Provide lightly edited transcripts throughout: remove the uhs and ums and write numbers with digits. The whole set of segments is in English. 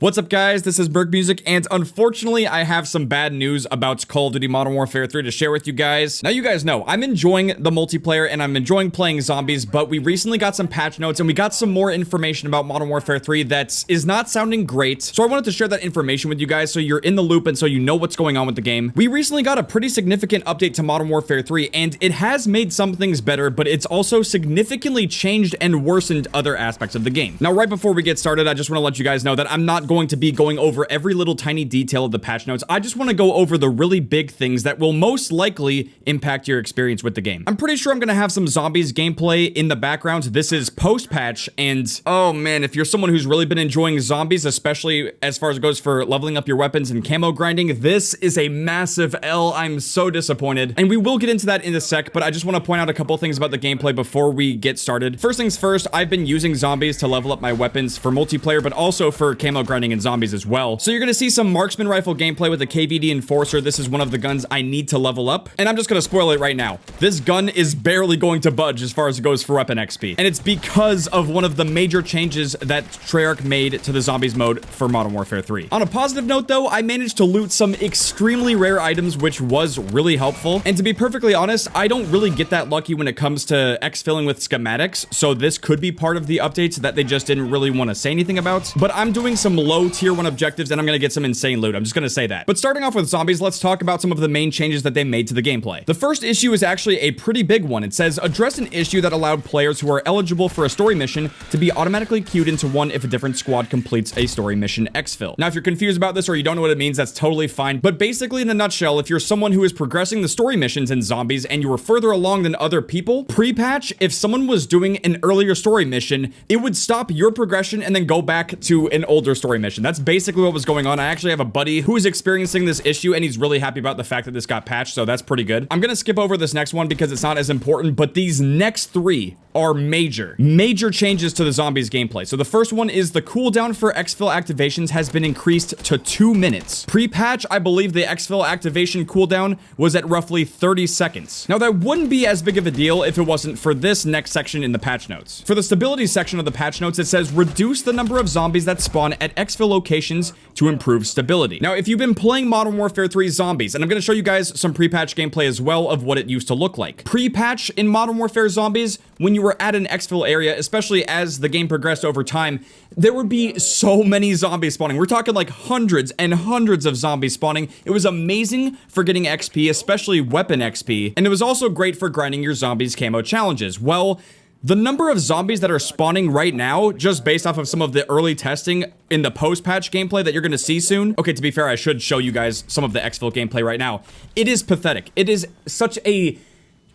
What's up, guys? This is MWIII, and unfortunately, I have some bad news about Call of Duty Modern Warfare 3 to share with you guys. Now, you guys know, I'm enjoying the multiplayer, and I'm enjoying playing zombies, but we recently got some patch notes, and we got some more information about Modern Warfare 3 that is not sounding great, so I wanted to share that information with you guys so you're in the loop and so you know what's going on with the game. We recently got a pretty significant update to Modern Warfare 3, and it has made some things better, but it's also significantly changed and worsened other aspects of the game. Now, right before we get started, I just want to let you guys know that I'm not going to be going over every little tiny detail of the patch notes. I just want to go over the really big things that will most likely impact your experience with the game. I'm pretty sure I'm going to have some zombies gameplay in the background. This is post-patch, and oh man, if you're someone who's really been enjoying zombies, especially as far as it goes for leveling up your weapons and camo grinding, this is a massive L. I'm so disappointed, and we will get into that in a sec, but I just want to point out a couple things about the gameplay before we get started. First things first, I've been using zombies to level up my weapons for multiplayer, but also for camo grinding and zombies as well. So you're going to see some marksman rifle gameplay with a KVD Enforcer. This is one of the guns I need to level up, and I'm just going to spoil it right now. This gun is barely going to budge as far as it goes for weapon XP, and it's because of one of the major changes that Treyarch made to the zombies mode for Modern Warfare 3. On a positive note though, I managed to loot some extremely rare items, which was really helpful, and to be perfectly honest, I don't really get that lucky when it comes to exfilling with schematics, so this could be part of the updates that they just didn't really want to say anything about, but I'm doing some low tier 1 objectives, and I'm gonna get some insane loot. I'm just gonna say that. But starting off with zombies, let's talk about some of the main changes that they made to the gameplay. The first issue is actually a pretty big one. It says, address an issue that allowed players who are eligible for a story mission to be automatically queued into one if a different squad completes a story mission exfil. Now, if you're confused about this or you don't know what it means, that's totally fine. But basically, in a nutshell, if you're someone who is progressing the story missions in zombies and you are further along than other people, pre-patch, if someone was doing an earlier story mission, it would stop your progression and then go back to an older story mission. That's basically what was going on. I actually have a buddy who is experiencing this issue, and he's really happy about the fact that this got patched, so that's pretty good. I'm gonna skip over this next one because it's not as important, but these next three are major changes to the zombies gameplay. So the first one is the cooldown for exfil activations has been increased to 2 minutes. Pre-patch, I believe the exfil activation cooldown was at roughly 30 seconds. Now, that wouldn't be as big of a deal if it wasn't for this next section in the patch notes. For the stability section of the patch notes, it says reduce the number of zombies that spawn at exfil locations to improve stability. Now, if you've been playing Modern Warfare 3 zombies, and I'm going to show you guys some pre-patch gameplay as well of what it used to look like. Pre-patch in Modern Warfare zombies, when you were at an exfil area, especially as the game progressed over time, there would be so many zombies spawning. We're talking like hundreds and hundreds of zombies spawning. It was amazing for getting XP, especially weapon XP, and it was also great for grinding your zombies camo challenges. Well, the number of zombies that are spawning right now, just based off of some of the early testing in the post-patch gameplay that you're going to see soon. Okay, to be fair, I should show you guys some of the exfil gameplay right now. It is pathetic. It is such a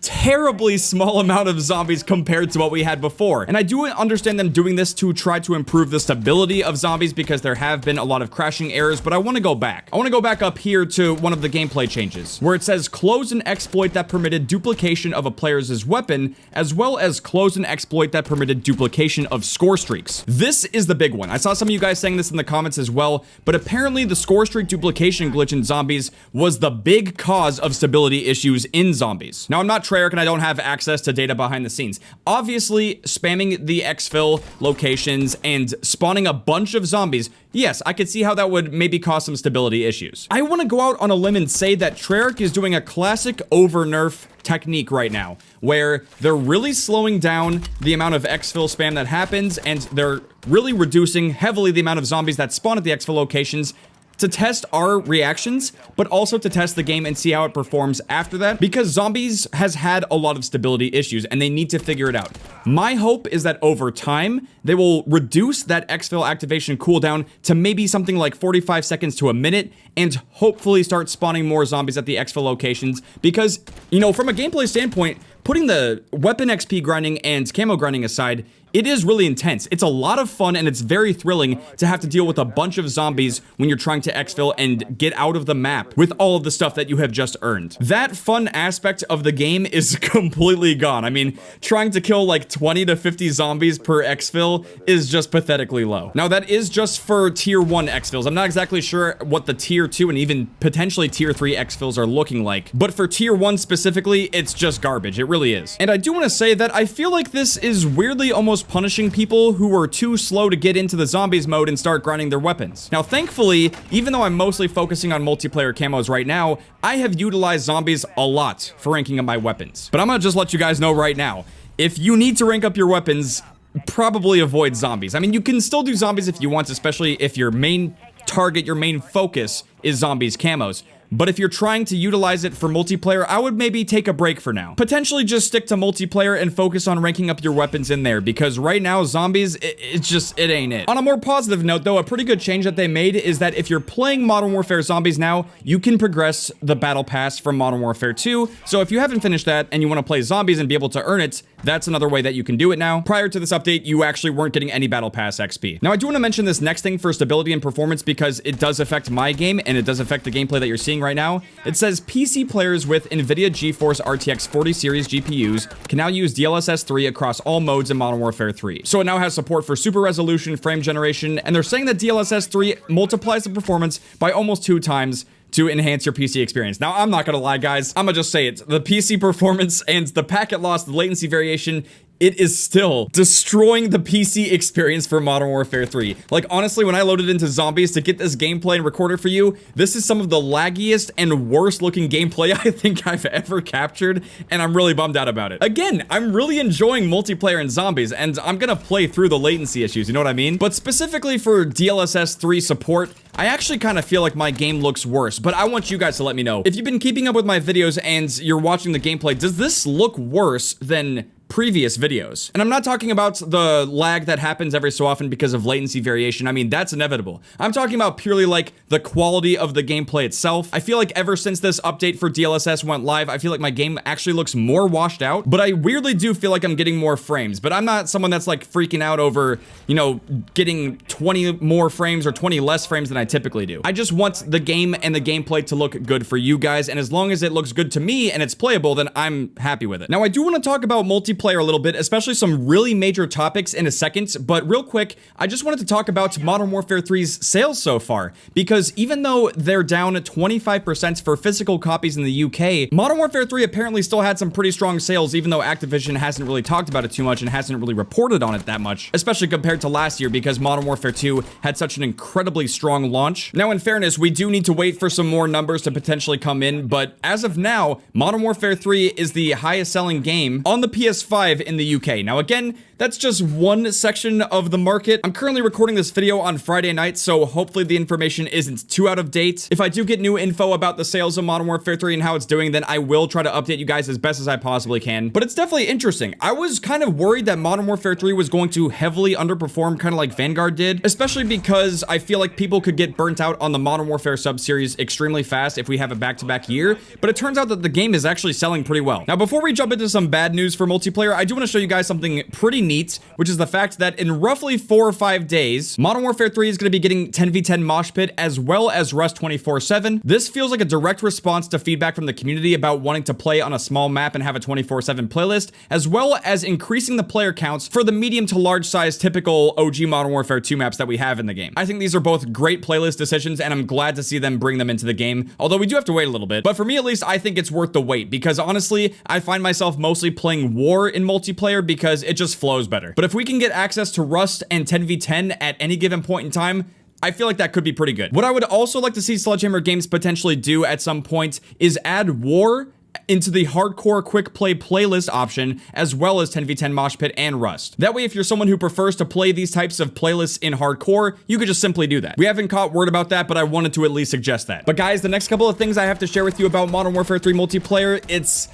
terribly small amount of zombies compared to what we had before. And I do understand them doing this to try to improve the stability of zombies because there have been a lot of crashing errors, but I want to go back. I want to go back up here to one of the gameplay changes where it says close an exploit that permitted duplication of a player's weapon, as well as close an exploit that permitted duplication of score streaks. This is the big one. I saw some of you guys saying this in the comments as well, but apparently the score streak duplication glitch in zombies was the big cause of stability issues in zombies. Now, I'm not Treyarch and I don't have access to data behind the scenes. Obviously, spamming the exfil locations and spawning a bunch of zombies, yes, I could see how that would maybe cause some stability issues. I want to go out on a limb and say that Treyarch is doing a classic over Nerf technique right now, where they're really slowing down the amount of exfil spam that happens, and they're really reducing heavily the amount of zombies that spawn at the exfil locations to test our reactions, but also to test the game and see how it performs after that, because zombies has had a lot of stability issues and they need to figure it out. My hope is that over time, they will reduce that exfil activation cooldown to maybe something like 45 seconds to a minute, and hopefully start spawning more zombies at the exfil locations, because, you know, from a gameplay standpoint, putting the weapon XP grinding and camo grinding aside, it is really intense. It's a lot of fun, and it's very thrilling to have to deal with a bunch of zombies when you're trying to exfil and get out of the map with all of the stuff that you have just earned. That fun aspect of the game is completely gone. I mean, trying to kill like 20 to 50 zombies per exfil is just pathetically low. Now, that is just for tier 1 exfils. I'm not exactly sure what the tier 2 and even potentially tier 3 exfils are looking like, but for tier 1 specifically, it's just garbage. It really is. And I do want to say that I feel like this is weirdly almost almost punishing people who were too slow to get into the zombies mode and start grinding their weapons. Now, thankfully, even though I'm mostly focusing on multiplayer camos right now, I have utilized zombies a lot for ranking up my weapons. But I'm gonna just let you guys know right now, if you need to rank up your weapons, probably avoid zombies. I mean, you can still do zombies if you want, especially if your main target, your main focus is zombies camos. But if you're trying to utilize it for multiplayer, I would maybe take a break for now. Potentially just stick to multiplayer and focus on ranking up your weapons in there, because right now, zombies, it ain't it. On a more positive note, though, a pretty good change that they made is that if you're playing Modern Warfare Zombies now, you can progress the Battle Pass from Modern Warfare 2. So if you haven't finished that and you want to play zombies and be able to earn it, that's another way that you can do it now. Prior to this update, you actually weren't getting any Battle Pass XP. Now, I do want to mention this next thing for stability and performance because it does affect my game and it does affect the gameplay that you're seeing right now. It says PC players with NVIDIA GeForce RTX 40 series GPUs can now use DLSS 3 across all modes in Modern Warfare 3. So it now has support for super resolution, frame generation, and they're saying that DLSS 3 multiplies the performance by almost 2 times to enhance your PC experience. Now, I'm not gonna lie, guys. I'm gonna just say it. The PC performance and the packet loss, the latency variation, it is still destroying the PC experience for Modern Warfare 3. Like, honestly, when I loaded into Zombies to get this gameplay and record it for you, this is some of the laggiest and worst looking gameplay I think I've ever captured, and I'm really bummed out about it. Again, I'm really enjoying multiplayer in Zombies, and I'm gonna play through the latency issues, you know what I mean? But specifically for DLSS 3 support, I actually kind of feel like my game looks worse, but I want you guys to let me know. If you've been keeping up with my videos and you're watching the gameplay, does this look worse than previous videos? And I'm not talking about the lag that happens every so often because of latency variation. I mean, that's inevitable. I'm talking about purely like the quality of the gameplay itself. I feel like ever since this update for DLSS went live, I feel like my game actually looks more washed out, but I weirdly do feel like I'm getting more frames. But I'm not someone that's like freaking out over, you know, getting 20 more frames or 20 less frames than I typically do. I just want the game and the gameplay to look good for you guys, and as long as it looks good to me and it's playable, then I'm happy with it. Now, I do want to talk about multiplayer a little bit, especially some really major topics in a second, but real quick, I just wanted to talk about Modern Warfare 3's sales so far, because even though they're down 25% for physical copies in the UK, Modern Warfare 3 apparently still had some pretty strong sales, even though Activision hasn't really talked about it too much and hasn't really reported on it that much, especially compared to last year, because Modern Warfare 2 had such an incredibly strong launch. Now, in fairness, we do need to wait for some more numbers to potentially come in, but as of now, Modern Warfare 3 is the highest selling game on the PS5 in the UK. Now, again, that's just one section of the market. I'm currently recording this video on Friday night, so hopefully the information isn't too out of date. If I do get new info about the sales of Modern Warfare 3 and how it's doing, then I will try to update you guys as best as I possibly can. But it's definitely interesting. I was kind of worried that Modern Warfare 3 was going to heavily underperform, kind of like Vanguard did, especially because I feel like people could get burnt out on the Modern Warfare sub-series extremely fast if we have a back-to-back year, but it turns out that the game is actually selling pretty well. Now, before we jump into some bad news for multiplayer, I do want to show you guys something pretty neat, which is the fact that in roughly 4 or 5 days, Modern Warfare 3 is going to be getting 10v10 Moshpit as well as Rust 24/7. This feels like a direct response to feedback from the community about wanting to play on a small map and have a 24/7 playlist, as well as increasing the player counts for the medium to large size typical OG Modern Warfare 2 maps that we have in the game. I think these are both great playlist decisions, and I'm glad to see them bring them into the game, although we do have to wait a little bit. But for me, at least, I think it's worth the wait, because honestly, I find myself mostly playing War in multiplayer because it just flows better. But if we can get access to Rust and 10v10 at any given point in time, I feel like that could be pretty good. What I would also like to see Sledgehammer Games potentially do at some point is add War into the hardcore quick play playlist option, as well as 10v10 Moshpit and Rust. That way, if you're someone who prefers to play these types of playlists in hardcore, you could just simply do that. We haven't caught word about that, but I wanted to at least suggest that. But guys, the next couple of things I have to share with you about Modern Warfare 3 multiplayer, it's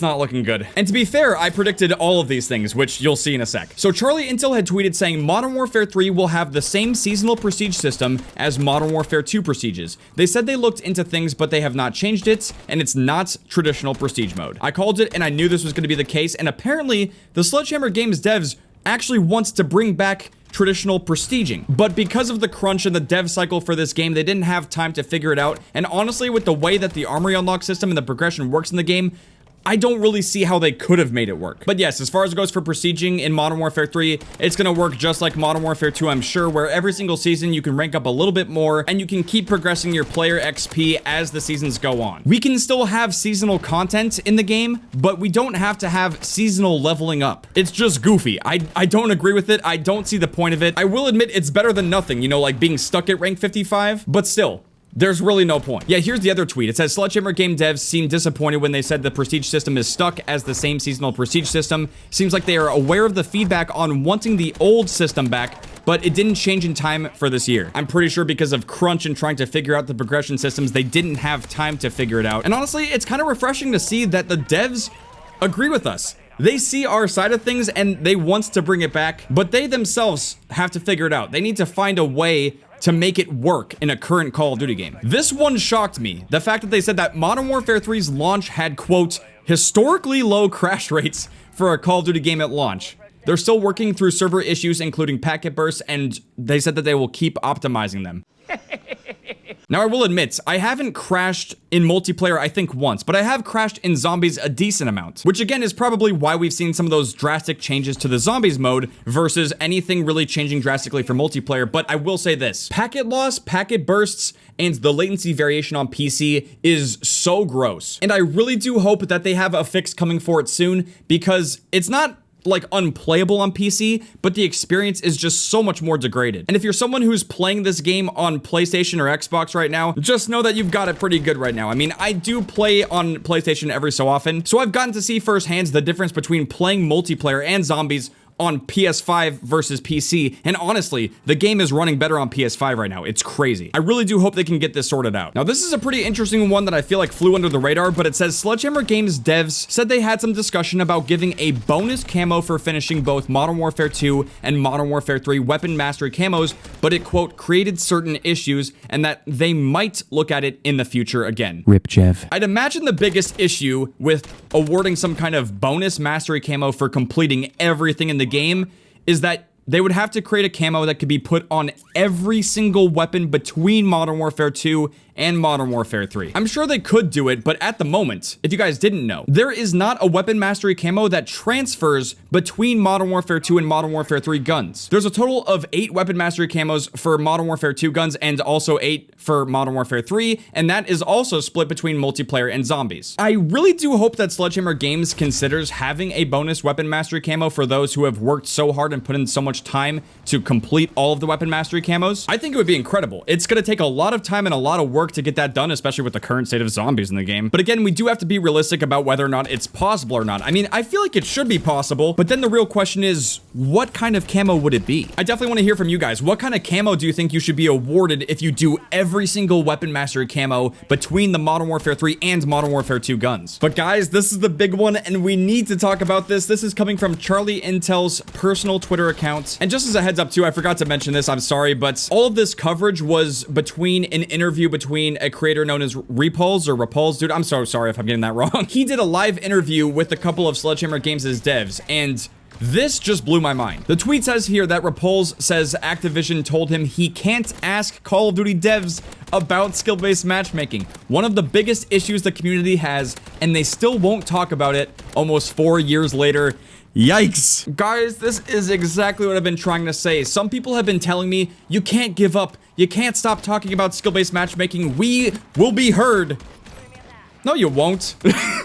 not looking good. And to be fair, I predicted all of these things, which you'll see in a sec. So Charlie Intel had tweeted saying Modern Warfare 3 will have the same seasonal prestige system as Modern Warfare 2 prestiges. They said they looked into things, but they have not changed it, and it's not traditional prestige mode. I called it, and I knew this was going to be the case, and apparently, the Sledgehammer Games devs actually wants to bring back traditional prestiging. But because of the crunch and the dev cycle for this game, they didn't have time to figure it out, and honestly, with the way that the armory unlock system and the progression works in the game, I don't really see how they could have made it work. But yes, as far as it goes for prestiging in Modern Warfare 3, it's gonna work just like Modern Warfare 2, I'm sure, where every single season you can rank up a little bit more and you can keep progressing your player XP as the seasons go on. We can still have seasonal content in the game, but we don't have to have seasonal leveling up. It's just goofy. I don't agree with it. I don't see the point of it. I will admit it's better than nothing, you know, like being stuck at rank 55, but still, there's really no point. Yeah, here's the other tweet. It says, Sledgehammer game devs seem disappointed when they said the prestige system is stuck as the same seasonal prestige system. Seems like they are aware of the feedback on wanting the old system back, but it didn't change in time for this year. I'm pretty sure because of crunch and trying to figure out the progression systems, they didn't have time to figure it out. And honestly, it's kind of refreshing to see that the devs agree with us. They see our side of things and they want to bring it back, but they themselves have to figure it out. They need to find a way to make it work in a current Call of Duty game. This one shocked me. The fact that they said that Modern Warfare 3's launch had, quote, historically low crash rates for a Call of Duty game at launch. They're still working through server issues, including packet bursts, and they said that they will keep optimizing them. Now, I will admit, I haven't crashed in multiplayer, I think once, but I have crashed in zombies a decent amount, which again is probably why we've seen some of those drastic changes to the zombies mode versus anything really changing drastically for multiplayer. But I will say this, packet loss, packet bursts, and the latency variation on PC is so gross. And I really do hope that they have a fix coming for it soon, because it's not like unplayable on PC, but the experience is just so much more degraded. And if you're someone who's playing this game on PlayStation or Xbox right now, just know that you've got it pretty good right now. I mean, I do play on PlayStation every so often, so I've gotten to see firsthand the difference between playing multiplayer and zombies on PS5 versus PC, and honestly, the game is running better on PS5 right now. It's crazy. I really do hope they can get this sorted out. Now, this is a pretty interesting one that I feel like flew under the radar, but it says Sledgehammer Games devs said they had some discussion about giving a bonus camo for finishing both Modern Warfare 2 and Modern Warfare 3 weapon mastery camos, but it, quote, created certain issues and that they might look at it in the future again. Rip Jeff. I'd imagine the biggest issue with awarding some kind of bonus mastery camo for completing everything in the game is that they would have to create a camo that could be put on every single weapon between Modern Warfare 2 and Modern Warfare 3. I'm sure they could do it, but at the moment, if you guys didn't know, there is not a weapon mastery camo that transfers between Modern Warfare 2 and Modern Warfare 3 guns. There's a total of 8 weapon mastery camos for Modern Warfare 2 guns and also 8 for Modern Warfare 3, and that is also split between multiplayer and zombies. I really do hope that Sledgehammer Games considers having a bonus weapon mastery camo for those who have worked so hard and put in so much time to complete all of the weapon mastery camos. I think it would be incredible. It's gonna take a lot of time and a lot of work to get that done, especially with the current state of zombies in the game. But again, we do have to be realistic about whether or not it's possible or not. I mean, I feel like it should be possible, but then the real question is, what kind of camo would it be? I definitely want to hear from you guys. What kind of camo do you think you should be awarded if you do every single weapon mastery camo between the Modern Warfare 3 and Modern Warfare 2 guns? But guys, this is the big one, and we need to talk about this. This is coming from Charlie Intel's personal Twitter account. And just as a heads up too, I forgot to mention this, I'm sorry, but all of this coverage was between an interview between a creator known as Repullze, dude, I'm so sorry if I'm getting that wrong. He did a live interview with a couple of Sledgehammer Games' devs, and this just blew my mind. The tweet says here that Repullze says Activision told him he can't ask Call of Duty devs about skill-based matchmaking, one of the biggest issues the community has, and they still won't talk about it almost 4 years later. Yikes. Guys, this is exactly what I've been trying to say. Some people have been telling me, you can't give up. You can't stop talking about skill-based matchmaking. We will be heard. No, you won't.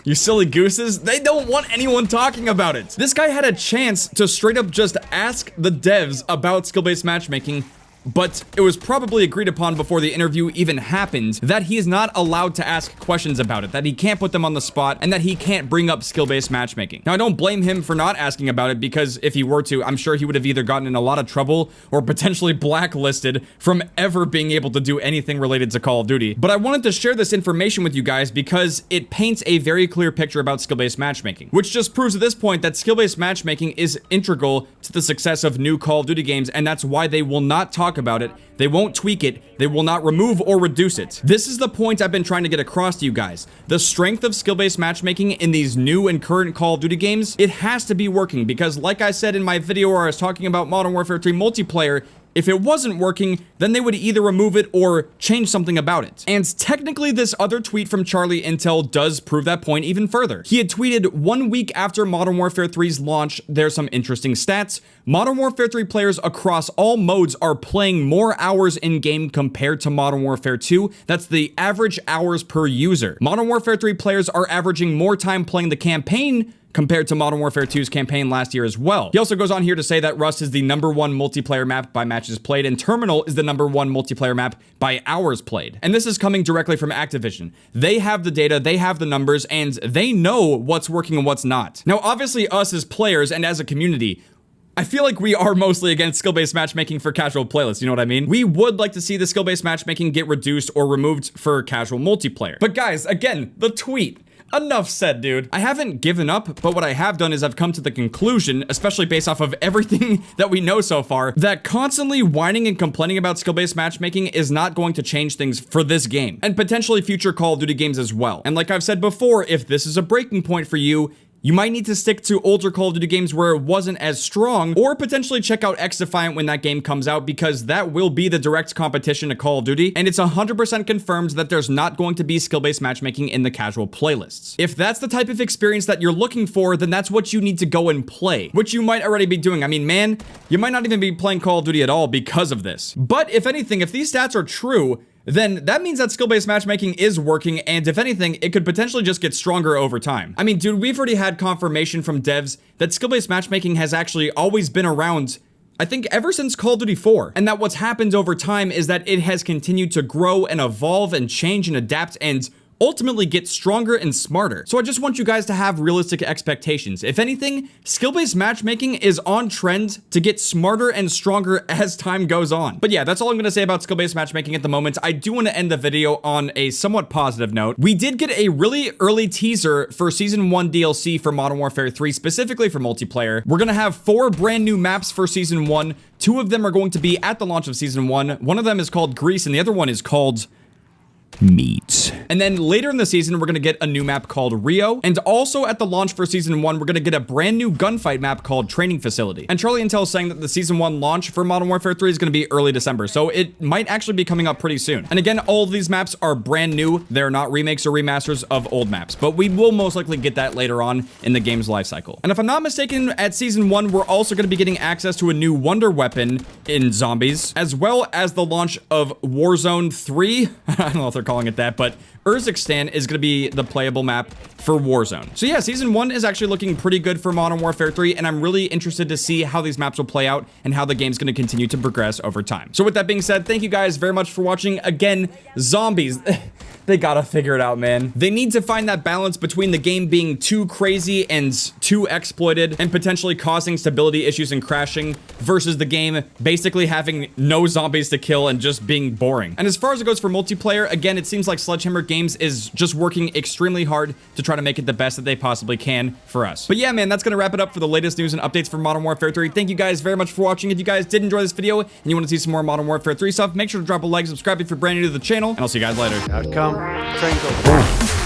You silly gooses. They don't want anyone talking about it. This guy had a chance to straight up just ask the devs about skill-based matchmaking, but it was probably agreed upon before the interview even happened that he is not allowed to ask questions about it, that he can't put them on the spot, and that he can't bring up skill-based matchmaking. Now, I don't blame him for not asking about it, because if he were to, I'm sure he would have either gotten in a lot of trouble or potentially blacklisted from ever being able to do anything related to Call of Duty. But I wanted to share this information with you guys because it paints a very clear picture about skill-based matchmaking, which just proves at this point that skill-based matchmaking is integral to the success of new Call of Duty games, and that's why they will not talk about it, they won't tweak it, they will not remove or reduce it. This is the point I've been trying to get across to you guys. The strength of skill-based matchmaking in these new and current Call of Duty games, it has to be working, because like I said in my video where I was talking about Modern Warfare 3 multiplayer, If it wasn't working, then they would either remove it or change something about it. And technically, this other tweet from Charlie Intel does prove that point even further. He had tweeted 1 week after Modern Warfare 3's launch, there's some interesting stats. Modern Warfare 3 players across all modes are playing more hours in-game compared to Modern Warfare 2. That's the average hours per user. Modern Warfare 3 players are averaging more time playing the campaign compared to Modern Warfare 2's campaign last year as well. He also goes on here to say that Rust is the #1 multiplayer map by matches played, and Terminal is the #1 multiplayer map by hours played. And this is coming directly from Activision. They have the data, they have the numbers, and they know what's working and what's not. Now, obviously, us as players and as a community, I feel like we are mostly against skill-based matchmaking for casual playlists, you know what I mean? We would like to see the skill-based matchmaking get reduced or removed for casual multiplayer. But guys, again, the tweet. Enough said, dude. I haven't given up, but what I have done is I've come to the conclusion, especially based off of everything that we know so far, that constantly whining and complaining about skill-based matchmaking is not going to change things for this game, and potentially future Call of Duty games as well. And like I've said before, if this is a breaking point for you, you might need to stick to older Call of Duty games where it wasn't as strong, or potentially check out X-Defiant when that game comes out, because that will be the direct competition to Call of Duty, and it's 100% confirmed that there's not going to be skill-based matchmaking in the casual playlists. If that's the type of experience that you're looking for, then that's what you need to go and play, which you might already be doing. I mean, man, you might not even be playing Call of Duty at all because of this. But if anything, if these stats are true, then that means that skill-based matchmaking is working, and if anything, it could potentially just get stronger over time. I mean, dude, we've already had confirmation from devs that skill-based matchmaking has actually always been around, I think, ever since Call of Duty 4, and that what's happened over time is that it has continued to grow and evolve and change and adapt and ultimately get stronger and smarter. So I just want you guys to have realistic expectations. If anything, skill-based matchmaking is on trend to get smarter and stronger as time goes on. But yeah, that's all I'm going to say about skill-based matchmaking at the moment. I do want to end the video on a somewhat positive note. We did get a really early teaser for Season 1 DLC for Modern Warfare 3, specifically for multiplayer. We're going to have 4 brand new maps for Season 1. 2 of them are going to be at the launch of Season 1. One of them is called Greece, and the other one is called Meat. And then later in the season, we're going to get a new map called Rio. And also at the launch for Season 1, we're going to get a brand new gunfight map called Training Facility. And Charlie Intel is saying that the Season 1 launch for Modern Warfare 3 is going to be early December. So it might actually be coming up pretty soon. And again, all of these maps are brand new. They're not remakes or remasters of old maps. But we will most likely get that later on in the game's lifecycle. And if I'm not mistaken, at Season 1, we're also going to be getting access to a new wonder weapon in Zombies, as well as the launch of Warzone 3. I don't know if they're calling it that, but Urzikstan is going to be the playable map for Warzone. So yeah, Season 1 is actually looking pretty good for Modern Warfare 3, and I'm really interested to see how these maps will play out and how the game's going to continue to progress over time. So with that being said, thank you guys very much for watching. Again, Zombies, they gotta figure it out, man. They need to find that balance between the game being too crazy and too exploited and potentially causing stability issues and crashing versus the game basically having no zombies to kill and just being boring. And as far as it goes for multiplayer, again, it seems like Sledgehammer Games is just working extremely hard to try to make it the best that they possibly can for us. But yeah, man, that's gonna wrap it up for the latest news and updates for Modern Warfare 3. Thank you guys very much for watching. If you guys did enjoy this video and you want to see some more Modern Warfare 3 stuff, make sure to drop a like, subscribe if you're brand new to the channel, and I'll see you guys later. Outcome, triangle.